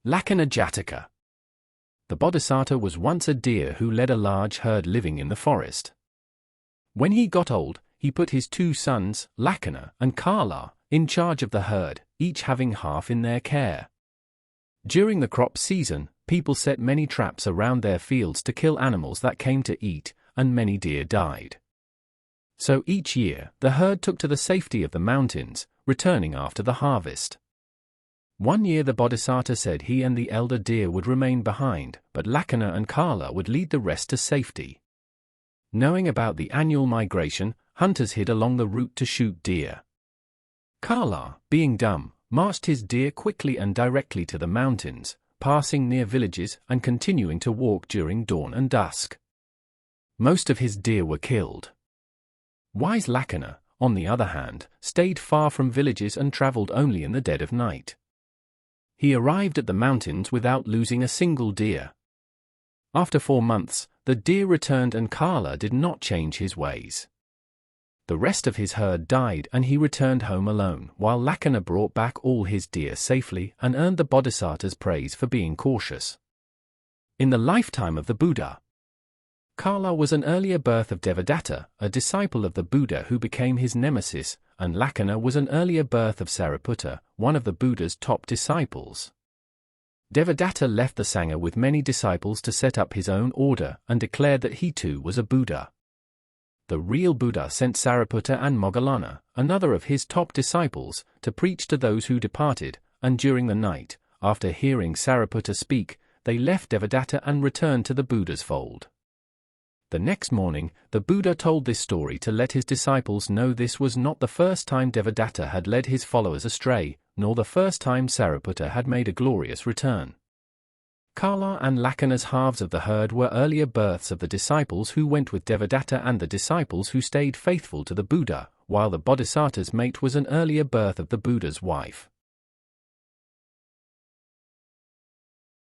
Lakkhana Jataka. The Bodhisattva was once a deer who led a large herd living in the forest. When he got old, he put his two sons, Lakkhana and Kala, in charge of the herd, each having half in their care. During the crop season, people set many traps around their fields to kill animals that came to eat, and many deer died. So each year, the herd took to the safety of the mountains, returning after the harvest. One year the Bodhisattva said he and the elder deer would remain behind, but Lakkhana and Kala would lead the rest to safety. Knowing about the annual migration, hunters hid along the route to shoot deer. Kala, being dumb, marched his deer quickly and directly to the mountains, passing near villages and continuing to walk during dawn and dusk. Most of his deer were killed. Wise Lakkhana, on the other hand, stayed far from villages and traveled only in the dead of night. He arrived at the mountains without losing a single deer. After 4 months, the deer returned and Kala did not change his ways. The rest of his herd died and he returned home alone, while Lakkhana brought back all his deer safely and earned the Bodhisattva's praise for being cautious. In the lifetime of the Buddha, Kala was an earlier birth of Devadatta, a disciple of the Buddha who became his nemesis, and Lakkhana was an earlier birth of Sariputta, one of the Buddha's top disciples. Devadatta left the Sangha with many disciples to set up his own order and declared that he too was a Buddha. The real Buddha sent Sariputta and Moggallana, another of his top disciples, to preach to those who departed, and during the night, after hearing Sariputta speak, they left Devadatta and returned to the Buddha's fold. The next morning, the Buddha told this story to let his disciples know this was not the first time Devadatta had led his followers astray, nor the first time Sariputta had made a glorious return. Kala and Lakkhana's halves of the herd were earlier births of the disciples who went with Devadatta and the disciples who stayed faithful to the Buddha, while the Bodhisattva's mate was an earlier birth of the Buddha's wife.